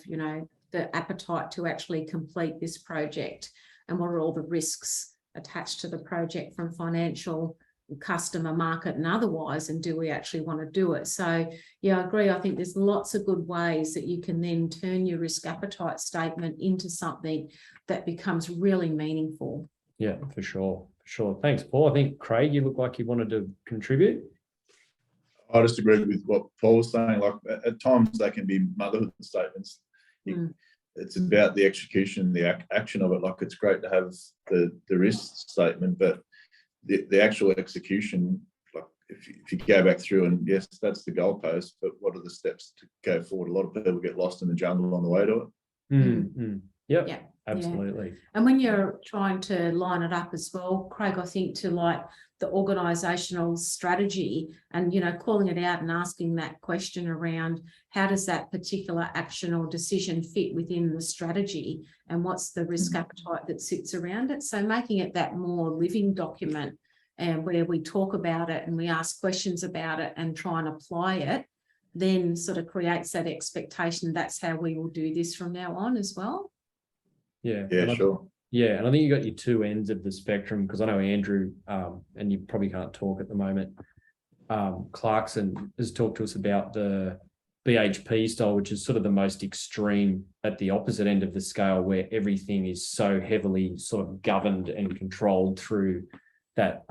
the appetite to actually complete this project? And what are all the risks attached to the project from financial, customer, market and otherwise, and do we actually want to do it? So yeah, I agree. I think there's lots of good ways that you can then turn your risk appetite statement into something that becomes really meaningful. Yeah, for sure. Thanks, Paul. I think Craig, you look like you wanted to contribute. I just agree with what Paul was saying. Like at times they can be motherhood statements. It's about the execution, the action of it. Like it's great to have the risk statement, but the actual execution, like if you go back through and yes, that's the goalpost, but what are the steps to go forward? A lot of people get lost in the jungle on the way to it. Yep. Yeah, absolutely. Yeah. And when you're trying to line it up as well, Craig, I think to like the organisational strategy and, calling it out and asking that question around how does that particular action or decision fit within the strategy and what's the risk appetite that sits around it. So making it that more living document and where we talk about it and we ask questions about it and try and apply it then sort of creates that expectation. That's how we will do this from now on as well. Yeah. Yeah, And sure. Yeah, and I think you got your two ends of the spectrum, because I know Andrew, and you probably can't talk at the moment. Clarkson has talked to us about the BHP style, which is sort of the most extreme at the opposite end of the scale, where everything is so heavily sort of governed and controlled through that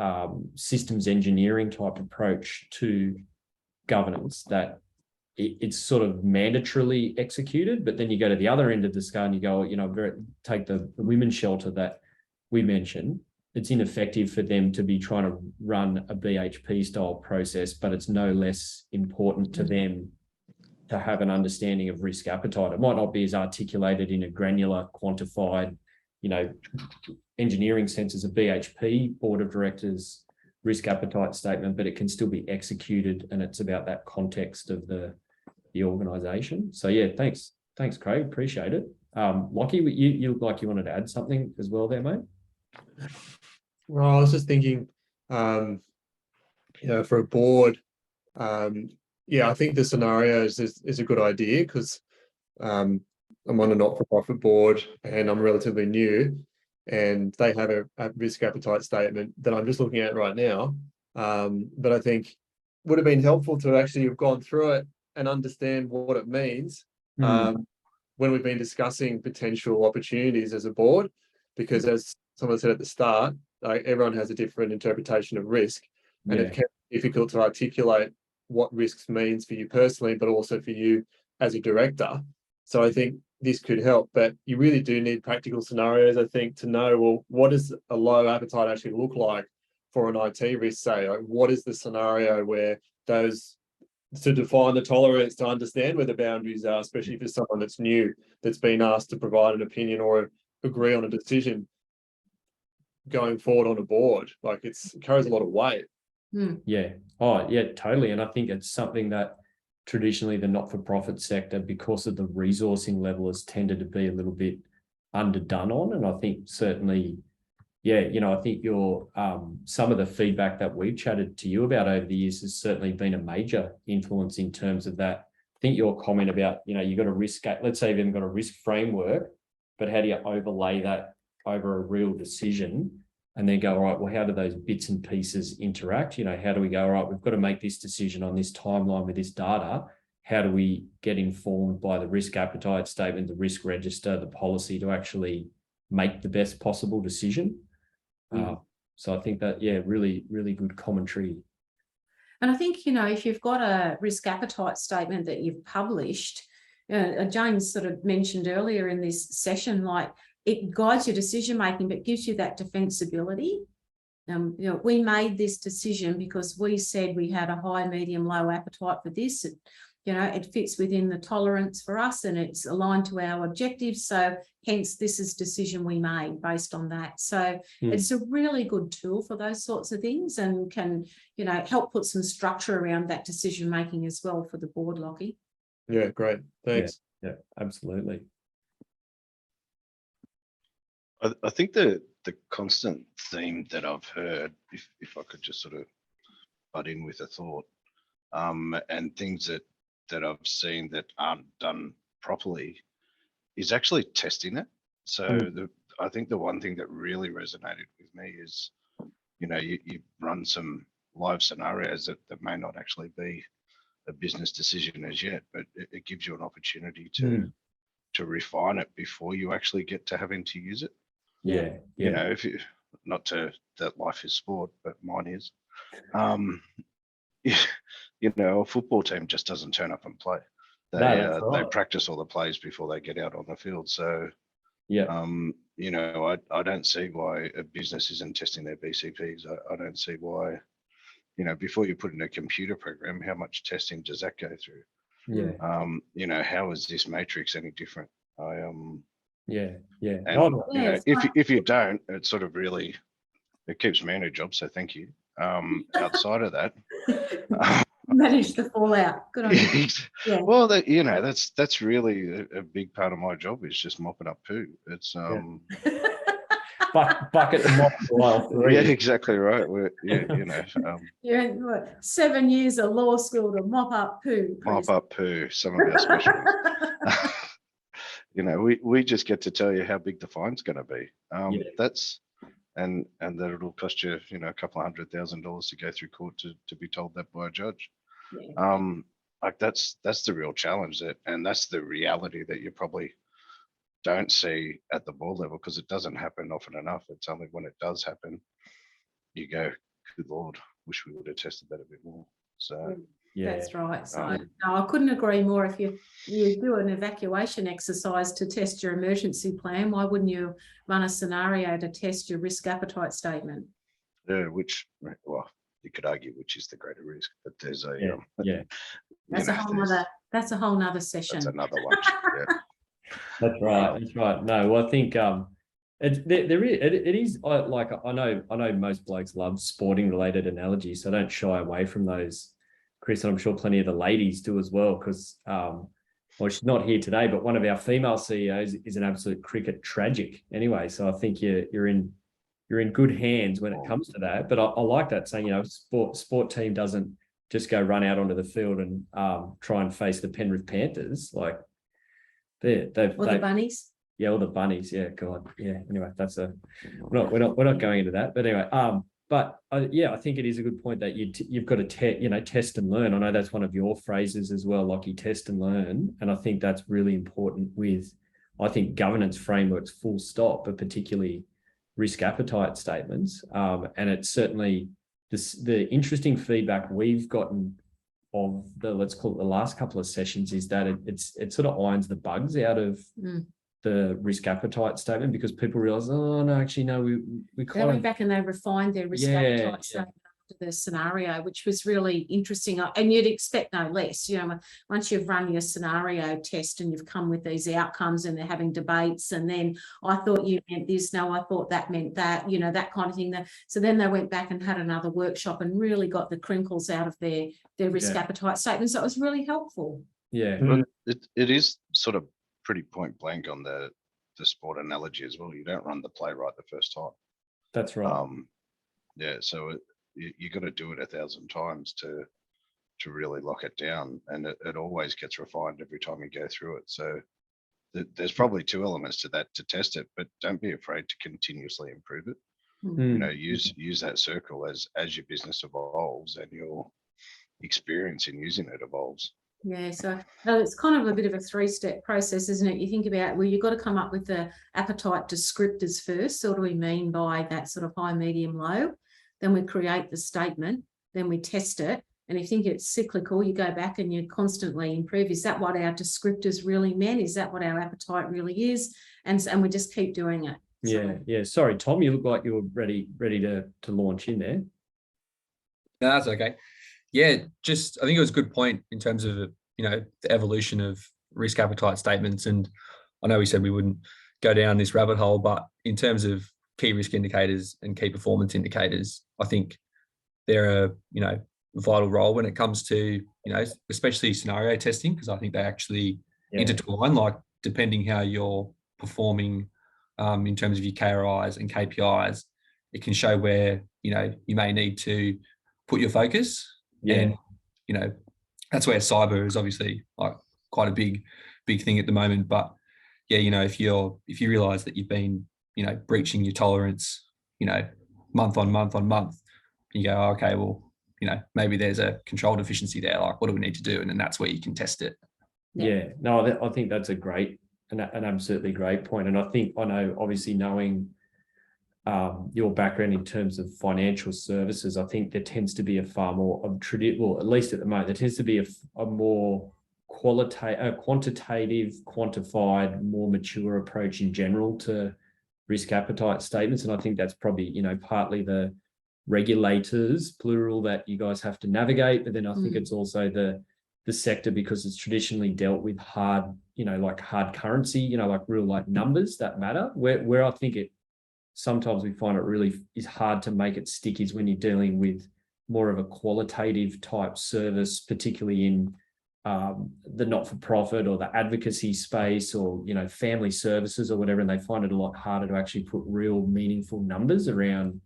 systems engineering type approach to governance, that it's sort of mandatorily executed. But then you go to the other end of the scale and you go, take the women's shelter that we mentioned. It's ineffective for them to be trying to run a BHP style process, but it's no less important to them to have an understanding of risk appetite. It might not be as articulated in a granular, quantified, engineering sense as a BHP board of directors risk appetite statement, but it can still be executed, and it's about that context of the organization. So yeah, thanks, Craig, appreciate it. Lockie, you look like you wanted to add something as well there, mate. Well, I was just thinking, for a board, I think the scenarios is a good idea, because I'm on a not-for-profit board and I'm relatively new, and they have a risk appetite statement that I'm just looking at right now. But I think would have been helpful to actually have gone through it and understand what it means when we've been discussing potential opportunities as a board, because as someone said at the start, like, everyone has a different interpretation of risk, and it can be difficult to articulate what risks means for you personally, but also for you as a director. So I think this could help, but you really do need practical scenarios, I think, to know, well, what does a low appetite actually look like for an IT risk? Say, like, what is the scenario where those, to define the tolerance, to understand where the boundaries are, especially for someone that's new, that's been asked to provide an opinion or agree on a decision going forward on a board. Like, it carries a lot of weight. Yeah. Oh, yeah, totally. And I think it's something that traditionally the not-for-profit sector, because of the resourcing level, has tended to be a little bit underdone on. And I think certainly, I think your some of the feedback that we've chatted to you about over the years has certainly been a major influence in terms of that. I think your comment about, you've got a risk, let's say you've even got a risk framework, but how do you overlay that over a real decision? And then go, all right, well, how do those bits and pieces interact? How do we go, all right, we've got to make this decision on this timeline with this data. How do we get informed by the risk appetite statement, the risk register, the policy, to actually make the best possible decision? So I think that, really, really good commentary. And I think, if you've got a risk appetite statement that you've published, James sort of mentioned earlier in this session, like, it guides your decision making, but gives you that defensibility. We made this decision because we said we had a high, medium, low appetite for this. It fits within the tolerance for us, and it's aligned to our objectives. So hence, this is decision we made based on that. So it's a really good tool for those sorts of things, and can, help put some structure around that decision making as well for the board, Lockie. Yeah, great. Thanks. Yeah, absolutely. I think the constant theme that I've heard, if I could just sort of butt in with a thought, and things that I've seen that aren't done properly, is actually testing it. So I think the one thing that really resonated with me is, you run some live scenarios that may not actually be a business decision as yet, but it gives you an opportunity to refine it before you actually get to having to use it. Yeah. If you, not to that life is sport, but mine is. A football team just doesn't turn up and play. They practice all the plays before they get out on the field. So I don't see why a business isn't testing their BCPs. I don't see why, before you put in a computer program, how much testing does that go through? How is this matrix any different? And if you don't, it sort of really, it keeps me in a job, so thank you. Outside of that, manage the fallout. Good on you. Yeah. Well, that's really a big part of my job, is just mopping up poo. It's bucket and mop for aisle three. Yeah, exactly right. Yeah, what, 7 years of law school to mop up poo. Mop up poo, some of our specialties. We just get to tell you how big the fine's going to be. That's and that it'll cost you, a couple of $100,000 to go through court to be told that by a judge. Yeah. Like that's the real challenge, and that's the reality that you probably don't see at the board level, because it doesn't happen often enough. It's only when it does happen, you go, good Lord, wish we would have tested that a bit more. So That's right. So no, I couldn't agree more. If you do an evacuation exercise to test your emergency plan, why wouldn't you run a scenario to test your risk appetite statement? Which, well, you could argue which is the greater risk, but there's a That's a whole nother session. That's another one. Yeah. That's right. That's right. No, well, I think it is like I know most blokes love sporting related analogies, so I don't shy away from those, Chris, and I'm sure plenty of the ladies do as well, because well, she's not here today, but one of our female CEOs is an absolute cricket tragic anyway. So I think you're in good hands when it comes to that. But I like that saying, sport team doesn't just go run out onto the field and try and face the Penrith Panthers. Like the bunnies. Yeah, all the bunnies. Yeah, God. Yeah. Anyway, we're not going into that. But anyway, I think it is a good point that you've got to test and learn. I know that's one of your phrases as well, Lockie, test and learn. And I think that's really important with, I think, governance frameworks full stop, but particularly risk appetite statements. And it's certainly the interesting feedback we've gotten of let's call it the last couple of sessions is that it sort of irons the bugs out of the risk appetite statement, because people realize, oh no, actually no, we They went back and they refined their risk appetite statement after the scenario, which was really interesting. And you'd expect no less. Once you've run your scenario test and you've come with these outcomes and they're having debates, and then I thought you meant this, no, I thought that meant that, that kind of thing. So then they went back and had another workshop and really got the crinkles out of their risk appetite statement. So it was really helpful. Yeah. But it is sort of pretty point blank on the sport analogy as well. You don't run the play right the first time. That's right. So you got to do it 1,000 times to really lock it down, and it always gets refined every time you go through it. So there's probably two elements to that to test it, but don't be afraid to continuously improve it. Use that circle as your business evolves and your experience in using it evolves. Yeah, so it's kind of a bit of a 3-step process, isn't it? You think about, well, you've got to come up with the appetite descriptors first. So what do we mean by that sort of high, medium, low? Then we create the statement, then we test it. And if you think it's cyclical, you go back and you constantly improve. Is that what our descriptors really meant? Is that what our appetite really is? And we just keep doing it. Yeah. Sorry, Tom, you look like you were ready to launch in there. No, that's okay. Yeah, I think it was a good point in terms of, the evolution of risk appetite statements. And I know we said we wouldn't go down this rabbit hole, but in terms of key risk indicators and key performance indicators, I think they're a, vital role when it comes to, especially scenario testing, because I think they actually intertwine, like depending how you're performing in terms of your KRIs and KPIs, it can show where, you may need to put your focus. And, that's where cyber is obviously like quite a big thing at the moment. But yeah, if you realize that you've been, breaching your tolerance, month on month, you go, oh, okay, well, maybe there's a control deficiency there. Like, what do we need to do? And then that's where you can test it. Yeah, no, I think that's an absolutely great point. And I know, obviously knowing your background in terms of financial services, I think there tends to be a far more well, at least at the moment, there tends to be a more quantitative, quantified, more mature approach in general to risk appetite statements. And I think that's probably, partly the regulators, plural, that you guys have to navigate. But then I think it's also the sector, because it's traditionally dealt with hard, like hard currency, like real like numbers that matter, where I think sometimes we find it really is hard to make it stick is when you're dealing with more of a qualitative type service, particularly in the not-for-profit or the advocacy space, or, you know, family services or whatever, and they find it a lot harder to actually put real meaningful numbers around,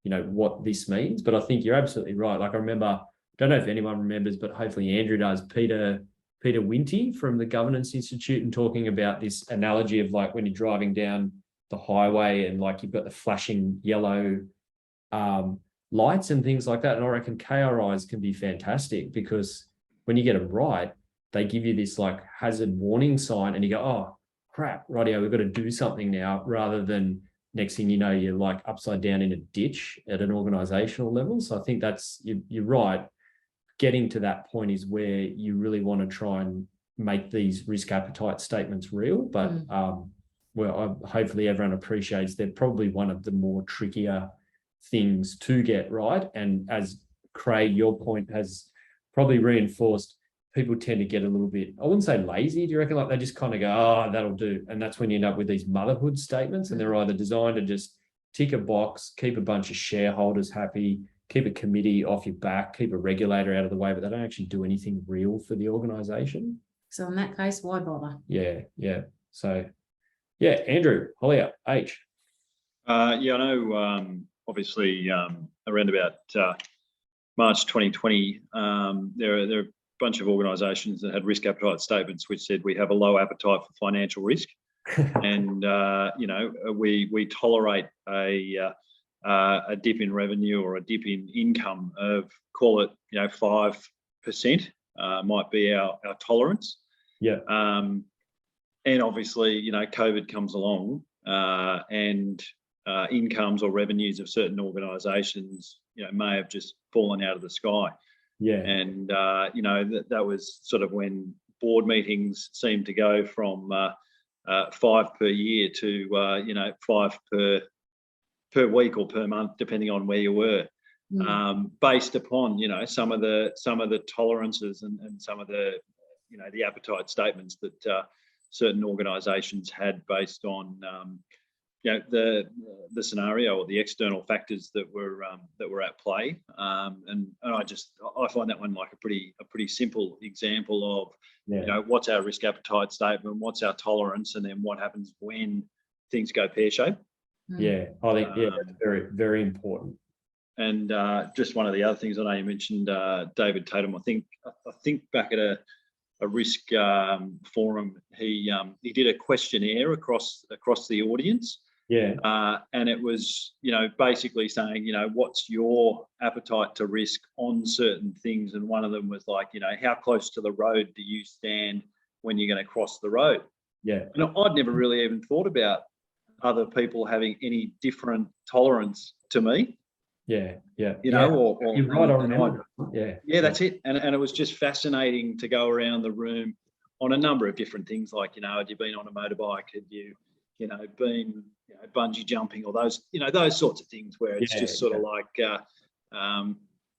you know, what this means. But I think you're absolutely right. Like, I remember, don't know if anyone remembers, but hopefully Andrew does, Peter Winty from the Governance Institute, and talking about this analogy of like when you're driving down the highway and like you've got the flashing yellow lights and things like that. And I reckon KRIs can be fantastic, because when you get them right, they give you this like hazard warning sign, and you go, oh crap, rightio, we've got to do something now, rather than next thing you know, you're like upside down in a ditch at an organizational level. So I think that's, you're right. Getting to that point is where you really want to try and make these risk appetite statements real. But well, hopefully everyone appreciates they're probably one of the more trickier things to get right. And as Craig, your point has probably reinforced, people tend to get a little bit, I wouldn't say lazy. Do you reckon? Like they just kind of go, oh, that'll do. And that's when you end up with these motherhood statements, and they're either designed to just tick a box, keep a bunch of shareholders happy, keep a committee off your back, keep a regulator out of the way, but they don't actually do anything real for the organization. So in that case, why bother? Yeah. So, yeah, Andrew, Holly, H. Yeah, I know, obviously, around about March 2020, there are a bunch of organisations that had risk appetite statements which said we have a low appetite for financial risk, and you know, we tolerate a dip in revenue or a dip in income of, call it, you know, 5% might be our tolerance. Yeah. And obviously, you know, COVID comes along, and incomes or revenues of certain organisations, you know, may have just fallen out of the sky. Yeah. And you know, that was sort of when board meetings seemed to go from 5 per year to you know, 5 per week or per month, depending on where you were, based upon, you know, some of the tolerances and some of the, you know, the appetite statements that certain organisations had based on you know, the scenario or the external factors that were at play, and I find that one like a pretty simple example of, you know, what's our risk appetite statement, what's our tolerance, and then what happens when things go pear-shaped. Yeah, I think that's very, very important. And just one of the other things, I know you mentioned David Tatum. I think back at a risk forum, he did a questionnaire across the audience. Yeah. And it was, you know, basically saying, you know, what's your appetite to risk on certain things? And one of them was like, you know, how close to the road do you stand when you're going to cross the road? Yeah. And I'd never really even thought about other people having any different tolerance to me. Yeah. You know, or you're right, I remember. Yeah, that's it. And it was just fascinating to go around the room on a number of different things, like, you know, had you been on a motorbike, had you know, been, you know, bungee jumping, or those, you know, those sorts of things where it's just sort of like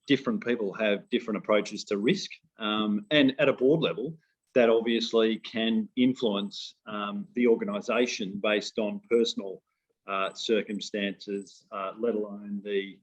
different people have different approaches to risk, and at a board level, that obviously can influence the organisation based on personal circumstances, let alone the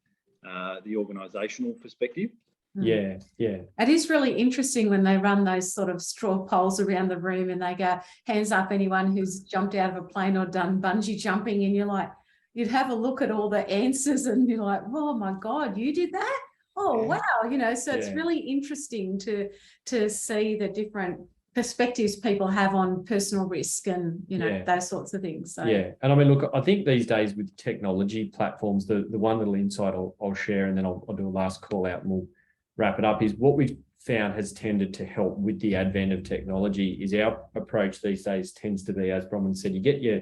organisational perspective. Yeah. It is really interesting when they run those sort of straw polls around the room and they go, hands up anyone who's jumped out of a plane or done bungee jumping, and you're like, you'd have a look at all the answers and you're like, oh my God, you did that? Oh, wow. You know, so it's really interesting to see the different perspectives people have on personal risk and, you know, those sorts of things. So yeah. And I mean, look, I think these days with technology platforms, the one little insight I'll share, and then I'll do a last call out and we'll wrap it up, is what we've found has tended to help with the advent of technology is our approach these days tends to be, as Bronwyn said, you get your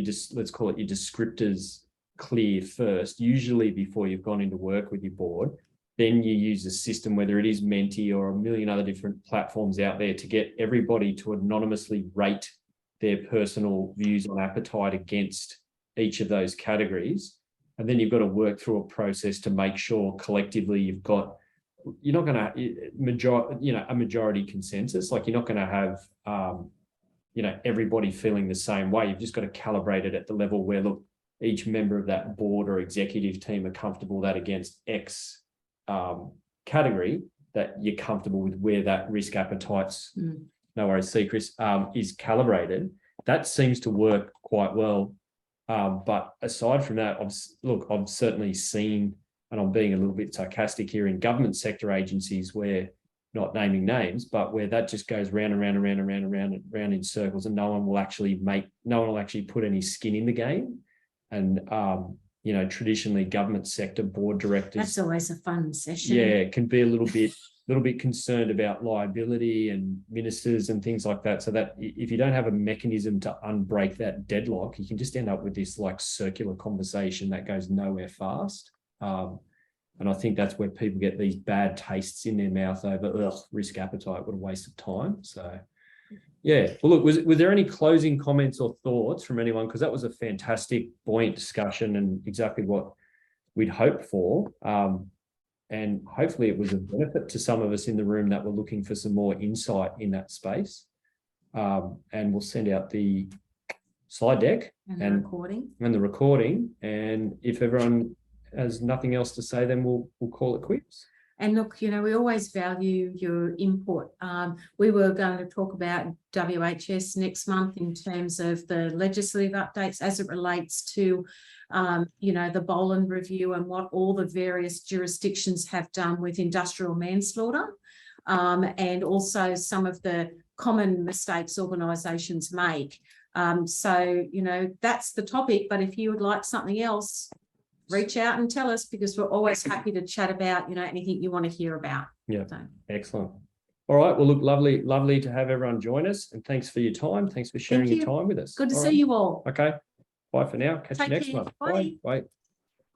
just, let's call it your descriptors clear first, usually before you've gone into work with your board. Then you use a system, whether it is Menti or a million other different platforms out there, to get everybody to anonymously rate their personal views on appetite against each of those categories. And then you've got to work through a process to make sure collectively you're not going to, a majority consensus. Like, you're not going to have, everybody feeling the same way. You've just got to calibrate it at the level where, look, each member of that board or executive team are comfortable that against X category, that you're comfortable with where that risk appetite's, Mm. no worries, see, Chris, is calibrated. That seems to work quite well. But aside from that, I've certainly seen, and I'm being a little bit sarcastic here, in government sector agencies where, not naming names, but where that just goes round and round and round and round and round and round in circles, and no one will actually put any skin in the game. And you know, traditionally government sector board directors, That's always a fun session. yeah, can be a little bit concerned about liability and ministers and things like that. So that if you don't have a mechanism to unbreak that deadlock, you can just end up with this like circular conversation that goes nowhere fast. And I think that's where people get these bad tastes in their mouth over risk appetite. What a waste of time. So yeah, well, look, was there any closing comments or thoughts from anyone? Because that was a fantastic, buoyant discussion and exactly what we'd hoped for. And hopefully it was a benefit to some of us in the room that were looking for some more insight in that space. And we'll send out the slide deck And the recording. And if everyone has nothing else to say, then we'll call it quits. And look, you know, we always value your input. We were going to talk about WHS next month in terms of the legislative updates as it relates to, you know, the Boland review and what all the various jurisdictions have done with industrial manslaughter, and also some of the common mistakes organisations make. So, you know, that's the topic. But if you would like something else, reach out and tell us, because we're always happy to chat about, you know, anything you want to hear about. Yeah, so. Excellent. All right, well, look, lovely to have everyone join us, and thanks for your time. Thanks for sharing your time with us. Good to All see right. you all. Okay, bye for now. Catch you Take next care. month. Bye. Bye.